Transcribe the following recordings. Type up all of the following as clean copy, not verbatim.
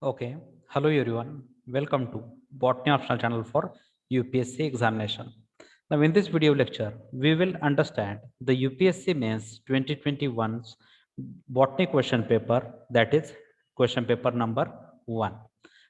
Okay, hello everyone. Welcome to Botany optional channel for UPSC examination. Now, in this video lecture, we will understand the UPSC Mains 2021's Botany question paper, that is question paper number 1.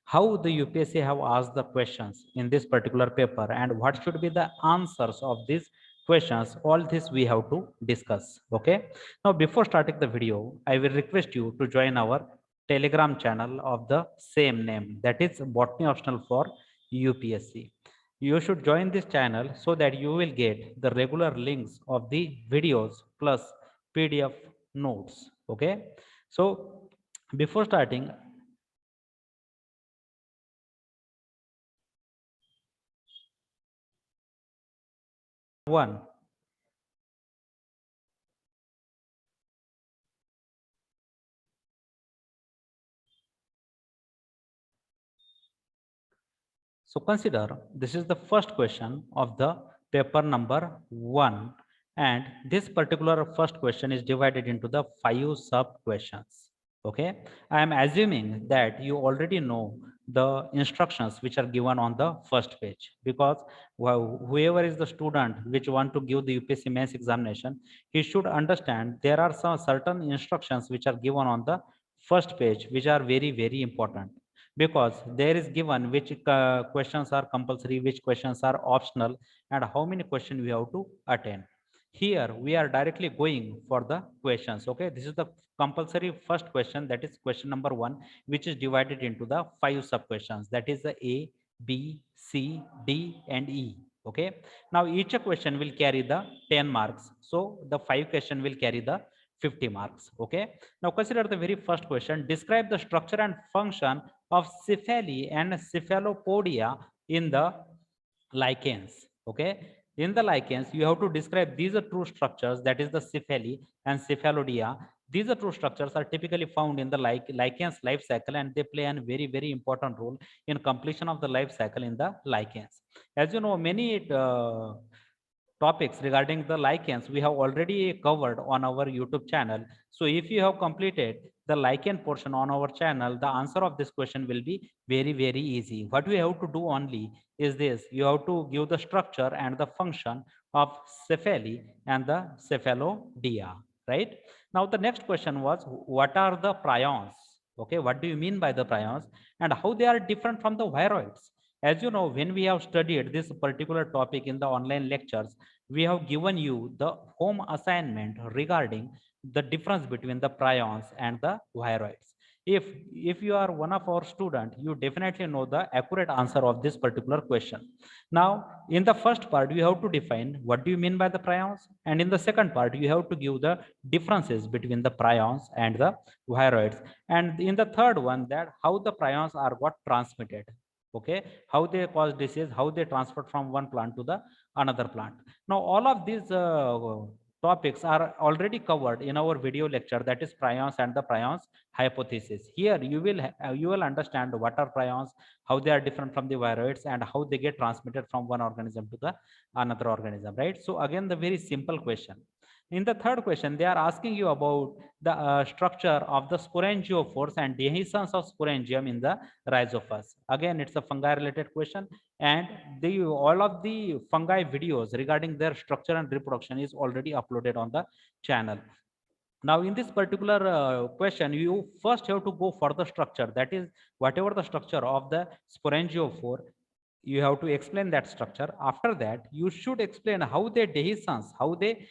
How the UPSC have asked the questions in this particular paper and what should be the answers of these questions, all this we have to discuss. Okay. Now, before starting the video, I will request you to join our Telegram channel of the same name, that is Botany optional for UPSC. You should join this channel so that you will get the regular links of the videos plus PDF notes. Okay. So before starting, one. So consider this is the first question of the paper number 1, and this particular first question is divided into the 5 sub questions. Okay, I am assuming that you already know the instructions which are given on the first page, because whoever is the student which want to give the UPSC mains examination, he should understand there are some certain instructions which are given on the first page which are very important, because there is given which questions are compulsory, which questions are optional, and how many questions we have to attend. Here we are directly going for the questions. Okay, this is the compulsory first question, that is question number 1, which is divided into the 5 sub questions, that is the A, B, C, D and E. Okay, now each question will carry the 10 marks, so the 5 question will carry the 50 marks. Okay, now consider the very first question. Describe the structure and function of cephali and cephalopodia in the lichens. Okay, in the lichens you have to describe these are true structures, that is the cephali and cephalodia. These are true structures are typically found in the lichens life cycle, and they play a very important role in completion of the life cycle in the lichens. As you know, many topics regarding the lichens we have already covered on our YouTube channel. So if you have completed the lichen portion on our channel, the answer of this question will be very easy. What we have to do only is this: you have to give the structure and the function of cephali and the cephalodia, right? Now the next question was, what are the prions? Okay, what do you mean by the prions and how they are different from the viroids? As you know, when we have studied this particular topic in the online lectures, we have given you the home assignment regarding the difference between the prions and the viroids. If you are one of our student, you definitely know the accurate answer of this particular question. Now, in the first part, you have to define what do you mean by the prions, and in the second part, you have to give the differences between the prions and the viroids, and in the third one, that how the prions are got transmitted. Okay, how they cause disease, how they transfer from one plant to the another plant. Now all of these topics are already covered in our video lecture, that is prions and the prions hypothesis. Here you will understand what are prions, how they are different from the viroids, and how they get transmitted from one organism to the another organism, right? So again, the very simple question. In the third question, they are asking you about the structure of the sporangiophores and dehiscence of sporangium in the rhizopus. Again, it's a fungi related question, and all of the fungi videos regarding their structure and reproduction is already uploaded on the channel. Now in this particular question, you first have to go for the structure, that is whatever the structure of the sporangiophore, you have to explain that structure. After that, you should explain how they dehiscence, how they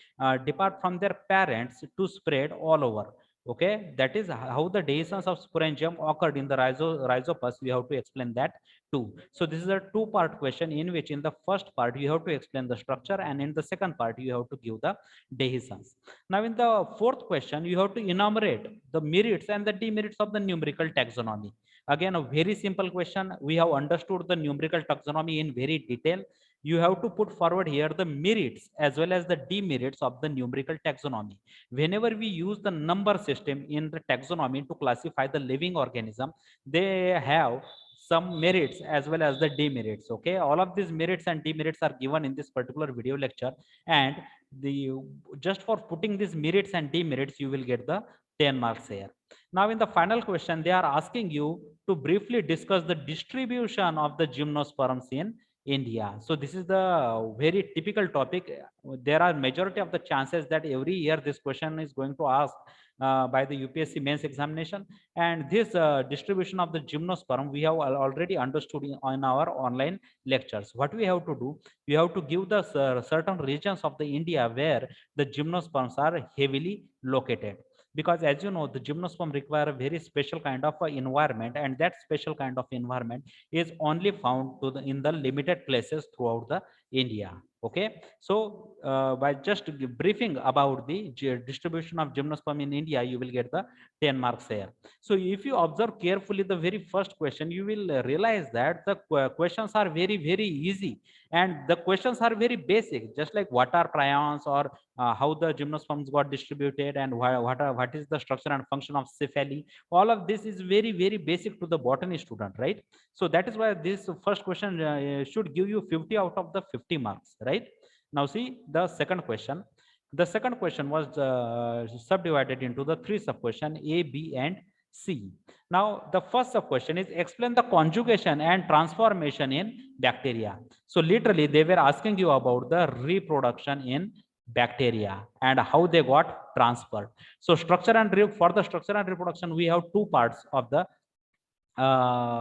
depart from their parents to spread all over. Okay, that is how the dehiscence of sporangium occurred in the rhizopus. We have to explain that too. So this is a two-part question, in which in the first part you have to explain the structure, and in the second part you have to give the dehiscence. Now in the fourth question, you have to enumerate the merits and the demerits of the numerical taxonomy. Again, a very simple question. We have understood the numerical taxonomy in very detail. You have to put forward here the merits as well as the demerits of the numerical taxonomy. Whenever we use the number system in the taxonomy to classify the living organism, they have some merits as well as the demerits. Okay, all of these merits and demerits are given in this particular video lecture, and the just for putting these merits and demerits, you will get the 10 marks here. Now in the final question, they are asking you to briefly discuss the distribution of the gymnosperms in India. So this is the very typical topic. There are majority of the chances that every year this question is going to ask by the UPSC mains examination. And this distribution of the gymnosperm we have already understood in our online lectures. What we have to do, we have to give the certain regions of the India where the gymnosperms are heavily located, because as you know, the gymnosperm require a very special kind of environment, and that special kind of environment is only found in the limited places throughout the India. Okay, so by just briefing about the distribution of gymnosperm in India, you will get the 10 marks here. So if you observe carefully the very first question, you will realize that the questions are very easy, and the questions are very basic, just like what are prions, or how the gymnosperms got distributed, and what is the structure and function of cephali. All of this is very basic to the botany student, right? So that is why this first question should give you 50 out of the 50 marks, right? Now see the second question. The second question was subdivided into the three sub question A, B, and C. Now the first sub question is explain the conjugation and transformation in bacteria. So literally they were asking you about the reproduction in bacteria and how they got transferred. So structure and for the structure and reproduction, we have two parts of the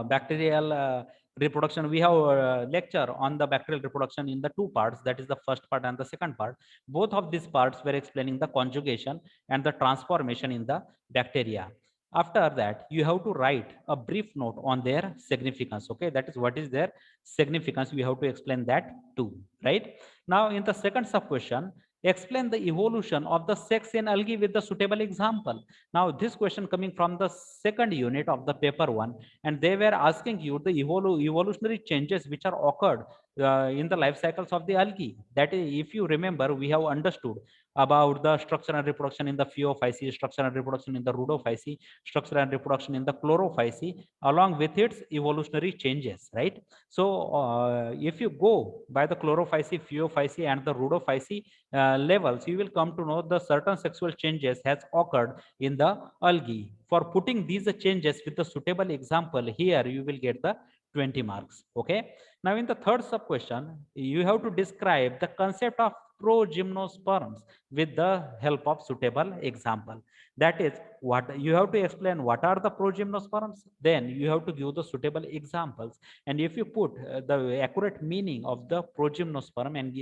bacterial reproduction. We have a lecture on the bacterial reproduction in the two parts, that is the first part and the second part. Both of these parts were explaining the conjugation and the transformation in the bacteria. After that, you have to write a brief note on their significance. Okay, that is what is their significance, we have to explain that too, right? Now in the second sub question, explain the evolution of the sex in algae with the suitable example. Now this question coming from the second unit of the paper one, and they were asking you the evolutionary changes which are occurred in the life cycles of the algae. That is, if you remember, we have understood about the structure and reproduction in the Phaeophyce, structure and reproduction in the Rhodophyce, structure and reproduction in the Chlorophyce, along with its evolutionary changes, right? So if you go by the Chlorophyce, Phaeophyce, and the Rhodophyce levels, you will come to know the certain sexual changes has occurred in the algae. For putting these changes with a suitable example, here you will get the 20 marks. Okay, now in the third sub question, you have to describe the concept of progymnosperms with the help of suitable example. That is, what you have to explain what are the progymnosperms, then you have to give the suitable examples. And if you put the accurate meaning of the progymnosperm and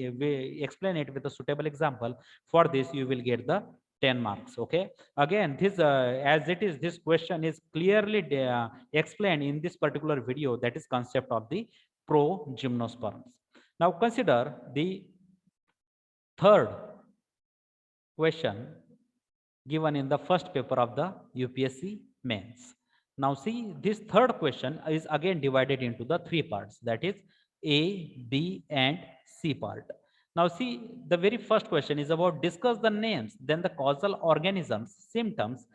explain it with a suitable example, for this you will get the 10 marks. Okay, again, this as it is, this question is clearly explained in this particular video, that is concept of the progymnosperms. Now consider the third question given in the first paper of the UPSC mains. Now see, this third question is again divided into the three parts, that is A, B, and C part. Now see, the very first question is about discuss the names, then the causal organisms, symptoms,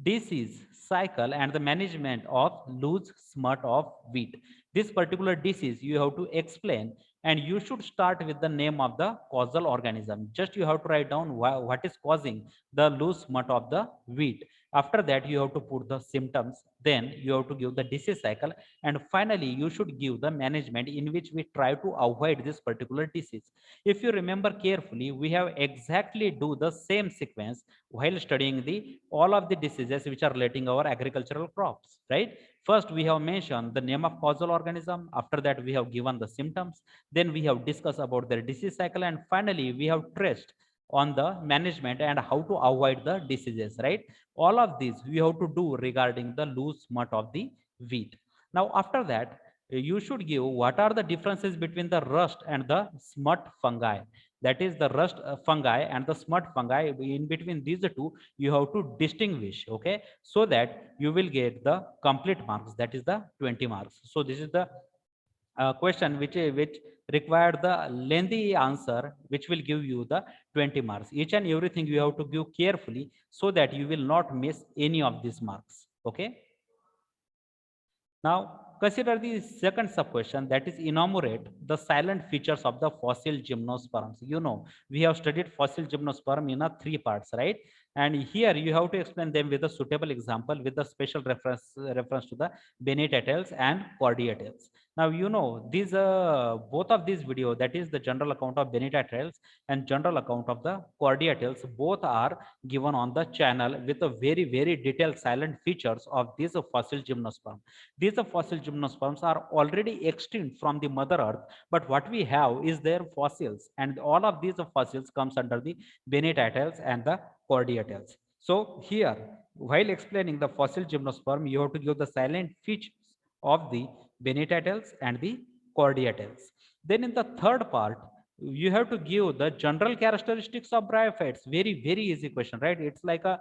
disease, cycle, and the management of loose smut of wheat. This particular disease you have to explain, and you should start with the name of the causal organism. Just you have to write down what is causing the loose smut of the wheat. After that, you have to put the symptoms, then you have to give the disease cycle, and finally you should give the management in which we try to avoid this particular disease. If you remember carefully, we have exactly do the same sequence while studying the all of the diseases which are relating our agricultural crops, right? First we have mentioned the name of causal organism, after that we have given the symptoms, then we have discussed about their disease cycle, and finally we have traced on the management and how to avoid the diseases, right? All of these we have to do regarding the loose smut of the wheat. Now after that, you should give what are the differences between the rust and the smut fungi. That is the rust fungi and the smut fungi. In between these two, you have to distinguish, okay, so that you will get the complete marks, that is the 20 marks. So this is the question which required the lengthy answer, which will give you the 20 marks. Each and everything you have to give carefully so that you will not miss any of these marks. Okay, now consider the second sub question, that is enumerate the silent features of the fossil gymnosperms. You know, we have studied fossil gymnosperm in three parts, right? And here you have to explain them with a suitable example with the special reference to the Benitez and Cordiatels. Now you know these both of these video, that is the general account of Benitez and general account of the Cordiatels, both are given on the channel with a very detailed silent features of these fossil gymnosperm. These fossil gymnosperms are already extinct from the mother earth, but what we have is their fossils, and all of these fossils comes under the Benitez and the Cordiatels. So here, while explaining the fossil gymnosperm, you have to give the silent features of the Benitez and the Cordiatels. Then in the third part, you have to give the general characteristics of bryophytes. Very easy question, right? It's like a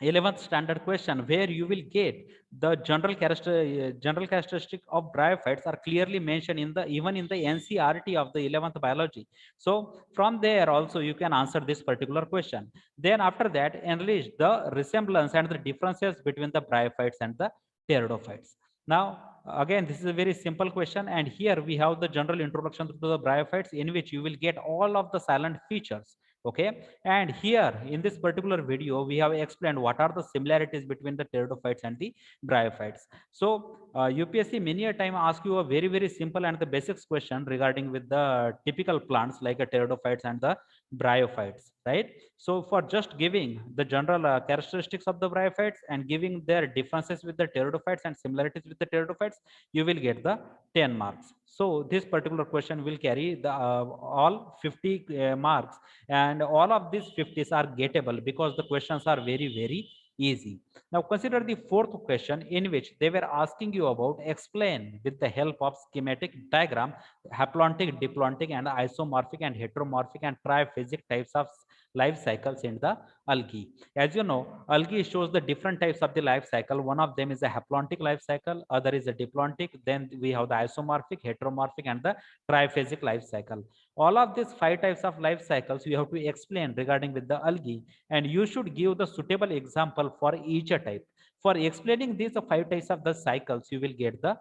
11th standard question where you will get the general characteristic of bryophytes are clearly mentioned in the even in the NCERT of the 11th biology. So from there also you can answer this particular question. Then after that, enlist the resemblance and the differences between the bryophytes and the pteridophytes. Now again, this is a very simple question, and here we have the general introduction to the bryophytes, in which you will get all of the silent features. Okay, and here in this particular video we have explained what are the similarities between the pteridophytes and the bryophytes. So UPSC many a time ask you a very simple and the basics question regarding with the typical plants like a pteridophytes and the bryophytes, right? So for just giving the general characteristics of the bryophytes and giving their differences with the pteridophytes and similarities with the pteridophytes, you will get the 10 marks. So this particular question will carry the all 50 marks, and all of these 50s are gettable because the questions are very easy. Now consider the fourth question, in which they were asking you about explain with the help of schematic diagram haplontic, diplontic, and isomorphic and heteromorphic and triphasic types of life cycles in the algae. As you know, algae shows the different types of the life cycle. One of them is a haplontic life cycle, other is a diplontic, then we have the isomorphic, heteromorphic, and the triphasic life cycle. All of these 5 types of life cycles you have to explain regarding with the algae, and you should give the suitable example for each type. For explaining these 5 types of the cycles, you will get the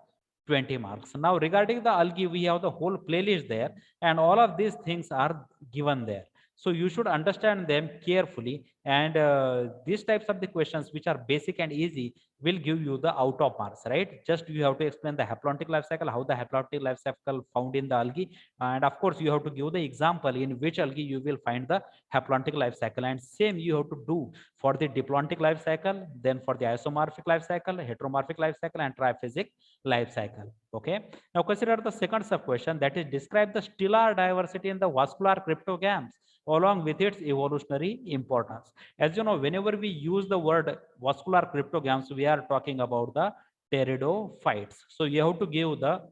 20 marks. Now regarding the algae, we have the whole playlist there, and all of these things are given there. So you should understand them carefully, and these types of the questions which are basic and easy will give you the out of marks, right? Just you have to explain the haplontic life cycle, how the haplontic life cycle found in the algae, and of course you have to give the example in which algae you will find the haplontic life cycle, and same you have to do for the diplontic life cycle, then for the isomorphic life cycle, heteromorphic life cycle, and triphasic life cycle. Okay, now consider the second sub question, that is describe the stellar diversity in the vascular cryptogams along with its evolutionary importance. As you know, whenever we use the word vascular cryptogams, we are talking about the pteridophytes. So you have to give the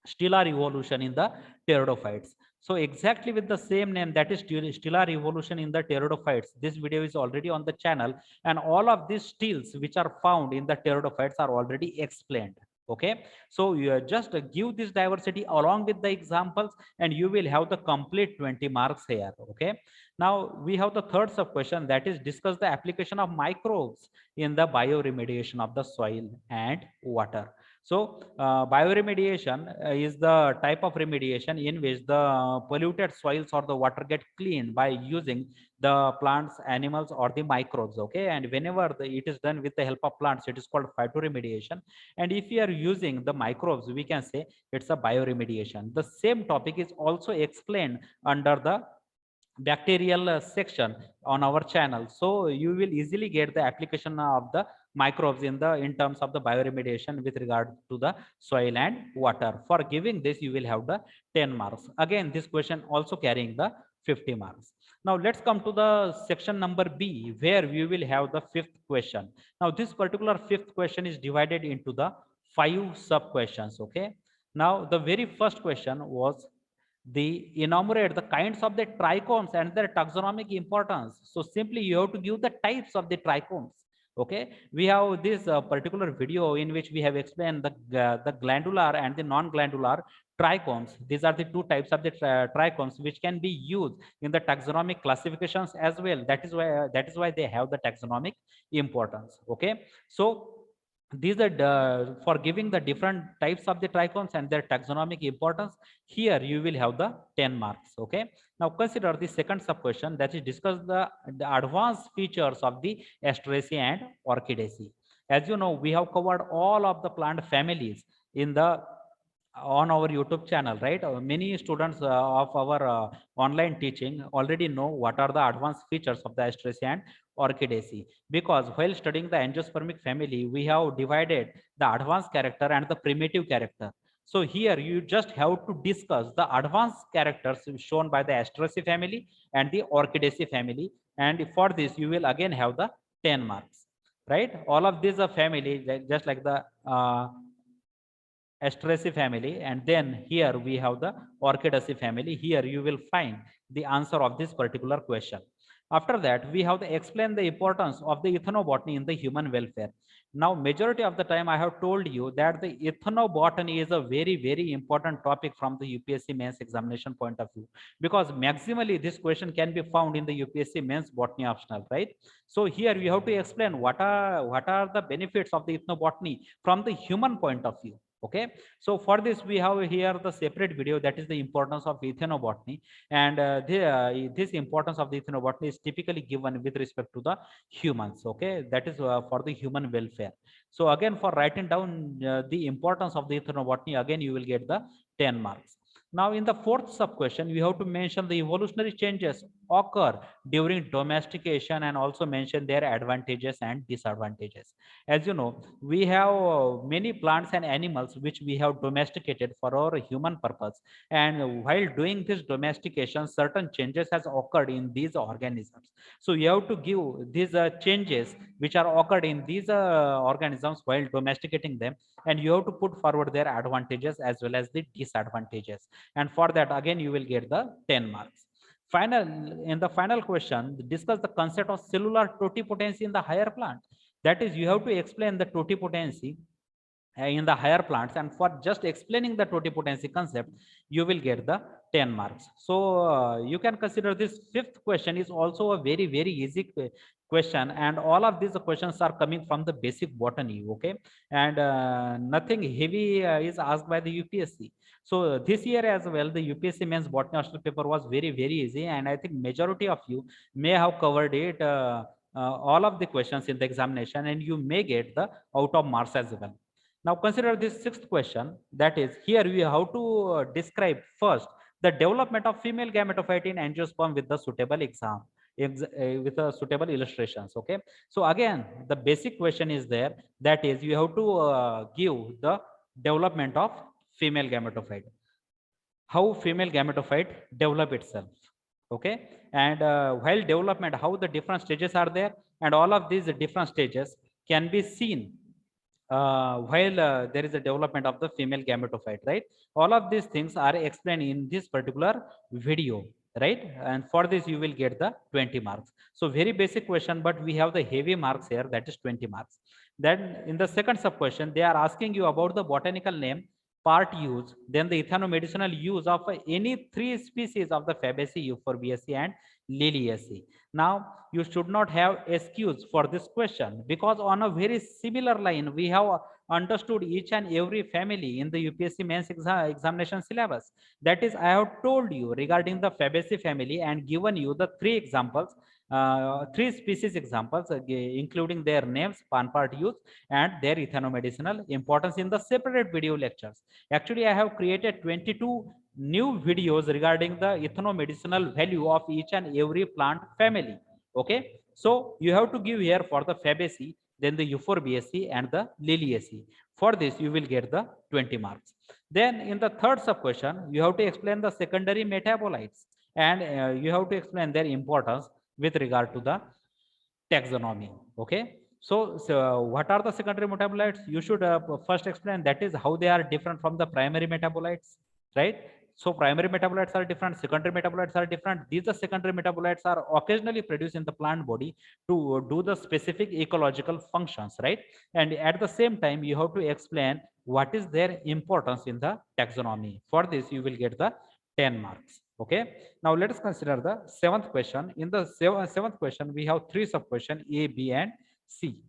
stellar evolution in the pteridophytes. So exactly with the same name, that is stellar evolution in the pteridophytes. This video is already on the channel, and all of these stills which are found in the pteridophytes are already explained. Okay, so you just give this diversity along with the examples, and you will have the complete 20 marks here. Okay, now we have the third sub question, that is discuss the application of microbes in the bioremediation of the soil and water. So bioremediation is the type of remediation in which the polluted soils or the water get cleaned by using the plants, animals, or the microbes. Okay, and whenever it is done with the help of plants, it is called phytoremediation. And if you are using the microbes, we can say it's a bioremediation. The same topic is also explained under the bacterial section on our channel, so you will easily get the application of the microbes in terms of the bioremediation with regard to the soil and water. For giving this, you will have the 10 marks. Again, this question also carrying the 50 marks. Now let's come to the section number B, where we will have the fifth question. Now this particular fifth question is divided into the 5 sub questions. Okay, now the very first question was the enumerate the kinds of the trichomes and their taxonomic importance. So simply you have to give the types of the trichomes. Okay, we have this particular video in which we have explained the glandular and the non-glandular trichomes. These are the 2 types of the trichomes which can be used in the taxonomic classifications as well. That is why they have the taxonomic importance. Okay, so these are for giving the different types of the trichomes and their taxonomic importance. Here you will have the 10 marks. Okay, now consider the second sub question, that is discuss the advanced features of the Asteraceae and Orchidaceae. As you know, we have covered all of the plant families in the on our YouTube channel, right? Many students of our online teaching already know what are the advanced features of the Asteraceae and Orchidaceae, because while studying the angiospermic family, we have divided the advanced character and the primitive character. So here you just have to discuss the advanced characters shown by the Asteraceae family and the Orchidaceae family, and for this you will again have the 10 marks, right? All of these are family, just like the Asteraceae family, and then here we have the Orchidaceae family. Here you will find the answer of this particular question. After that, we have to explain the importance of the ethnobotany in the human welfare. Now, majority of the time I have told you that the ethnobotany is a very important topic from the UPSC mains examination point of view, because maximally this question can be found in the UPSC mains botany optional, right? So here you have to explain what are the benefits of the ethnobotany from the human point of view. Okay, so for this we have here the separate video, that is the importance of ethnobotany, and this importance of the ethnobotany is typically given with respect to the humans. Okay, that is for the human welfare. So again, for writing down the importance of the ethnobotany, again you will get the 10 marks. Now in the fourth sub question, we have to mention the evolutionary changes occur during domestication and also mention their advantages and disadvantages. As you know, we have many plants and animals which we have domesticated for our human purpose, and while doing this domestication, certain changes has occurred in these organisms. So you have to give these changes which are occurred in these organisms while domesticating them, and you have to put forward their advantages as well as the disadvantages, and for that again you will get the 10 marks. In the final question, discuss the concept of cellular totipotency in the higher plant. That is, you have to explain the totipotency in the higher plants, and for just explaining the totipotency concept you will get the 10 marks. So you can consider this fifth question is also a very easy question, and all of these questions are coming from the basic botany. Okay, and nothing heavy is asked by the UPSC. So this year as well, the UPSC mains botany optional paper was very easy, and I think majority of you may have covered it all of the questions in the examination, and you may get the out of marks as well. Now consider this sixth question, that is, here we have to describe first the development of female gametophyte in angiosperm with the suitable with the suitable illustrations. Okay, so again the basic question is there, that is, you have to give the development of female gametophyte, how female gametophyte develop itself. Okay, and while development, how the different stages are there, and all of these different stages can be seen while there is a development of the female gametophyte, right? All of these things are explained in this particular video, right? And for this you will get the 20 marks. So very basic question, but we have the heavy marks here, that is 20 marks. Then in the second sub question, they are asking you about the botanical name, part use, then the ethnomedicinal use of any three species of the Fabaceae, Euphorbiaceae and Liliaceae. Now you should not have excuse for this question, because on a very similar line we have understood each and every family in the UPSC mains examination syllabus. That is, I have told you regarding the Fabaceae family and given you the three examples, three species examples, including their names, pan part use and their ethnomedicinal importance in the separate video lectures. Actually, I have created 22 new videos regarding the ethnomedicinal value of each and every plant family. Okay, so you have to give here for the Fabaceae, then the Euphorbiaceae and the Liliaceae. For this you will get the 20 marks. Then in the third sub question, you have to explain the secondary metabolites, and you have to explain their importance with regard to the taxonomy. Okay, so what are the secondary metabolites? You should first explain, that is, how they are different from the primary metabolites, right? So primary metabolites are different, secondary metabolites are different. These are secondary metabolites are occasionally produced in the plant body to do the specific ecological functions, right? And at the same time you have to explain what is their importance in the taxonomy. For this you will get the 10 marks. Okay, now let us consider the seventh question. In the seventh question we have three sub question A, B and C.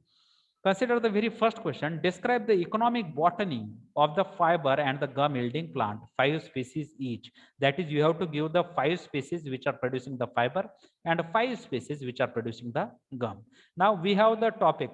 Consider the very first question. Describe the economic botany of the fiber and the gum yielding plant, 5 species each. That is, you have to give the 5 species which are producing the fiber and 5 species which are producing the gum. Now we have the topic,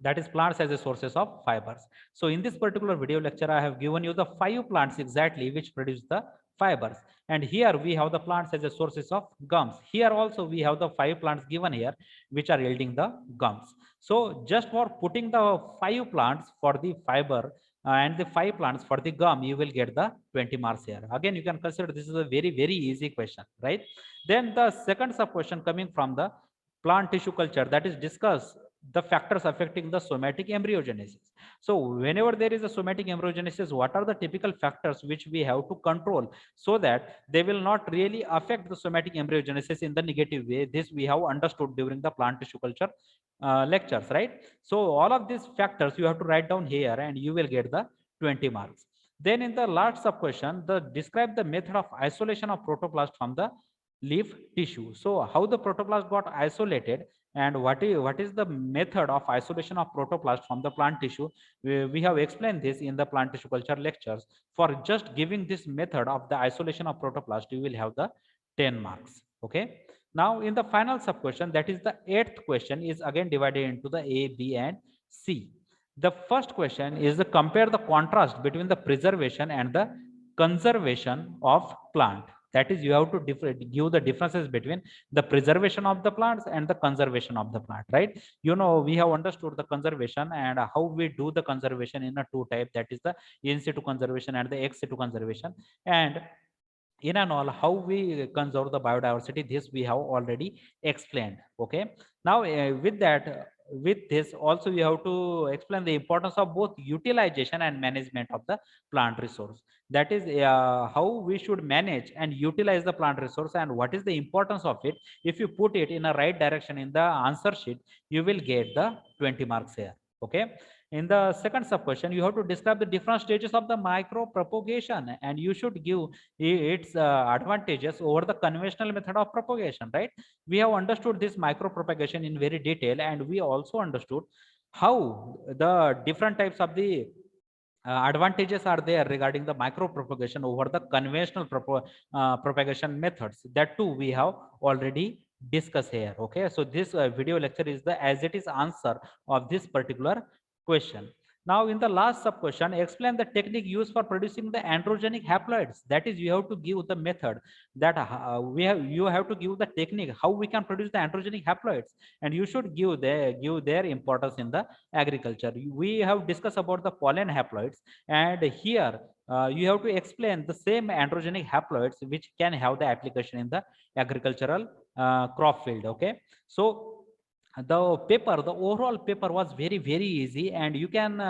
that is plants as a sources of fibers. So in this particular video lecture, I have given you the 5 plants exactly which produce the fibers. And here we have the plants as a sources of gums. Here also we have the 5 plants given here which are yielding the gums. So just for putting the 5 plants for the fiber and the 5 plants for the gum, you will get the 20 marks here. Again, you can consider this is a very easy question, right? Then the second sub question coming from the plant tissue culture, that is discuss the factors affecting the somatic embryogenesis. So whenever there is a somatic embryogenesis, what are the typical factors which we have to control so that they will not really affect the somatic embryogenesis in the negative way? This we have understood during the plant tissue culture lectures, right? So all of these factors you have to write down here and you will get the 20 marks. Then in the last sub question, the describe the method of isolation of protoplast from the leaf tissue. So how the protoplast got isolated and what is the method of isolation of protoplast from the plant tissue. We have explained this in the plant tissue culture lectures. For just giving this method of the isolation of protoplast, you will have the 10 marks. Okay. Now in the final sub question, that is the 8th question, is again divided into the A, B and C. The first question is the compare the contrast between the preservation and the conservation of plant. That is, you have to give the differences between the preservation of the plants and the conservation of the plant, right? We have understood the conservation and how we do the conservation in a two type, that is the in situ conservation and the ex situ conservation. And in and all, how we conserve the biodiversity, this we have already explained. Okay. Now with this also we have to explain the importance of both utilization and management of the plant resource. That is how we should manage and utilize the plant resource and what is the importance of it. If you put it in a right direction in the answer sheet, you will get the 20 marks here. Okay. In the second sub question, you have to describe the different stages of the micro propagation and you should give its advantages over the conventional method of propagation, right? We have understood this micro propagation in very detail and we also understood how the different types of the advantages are there regarding the micro propagation over the conventional propagation methods. That too we have already discussed here. Okay, so this video lecture is the as it is answer of this particular question. Now in the last sub question, explain the technique used for producing the androgenic haploids. That is, you have to give the method that you have to give the technique how we can produce the androgenic haploids, and you should give their importance in the agriculture. We have discussed about the pollen haploids, and here you have to explain the same androgenic haploids which can have the application in the agricultural crop field. Okay, so the overall paper was very easy, and you can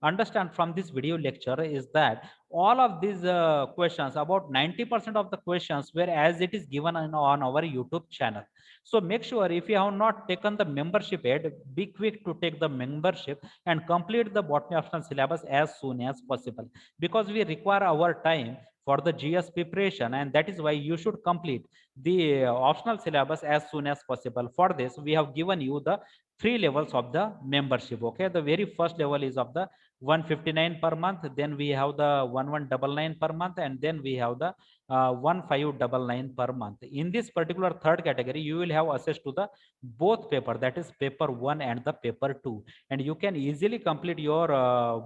understand from this video lecture is that all of these questions, about 90% of the questions were as it is given on our YouTube channel. So make sure, if you have not taken the membership yet, be quick to take the membership and complete the botany optional syllabus as soon as possible, because we require our time for the GS preparation, and that is why you should complete the optional syllabus as soon as possible. For this, we have given you the 3 levels of the membership. Okay, the very first level is of the 159 per month, then we have the 1199 per month, and then we have the 1599 per month. In this particular third category, you will have access to the both paper, that is paper 1 and the paper 2, and you can easily complete your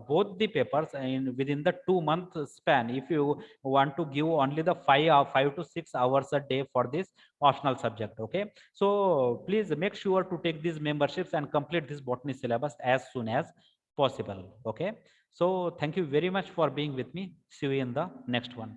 both the papers in within the 2-month span if you want to give only the 5 to 6 hours a day for this optional subject. Okay, so please make sure to take these memberships and complete this botany syllabus as soon as possible. Okay, so thank you very much for being with me. See you in the next one.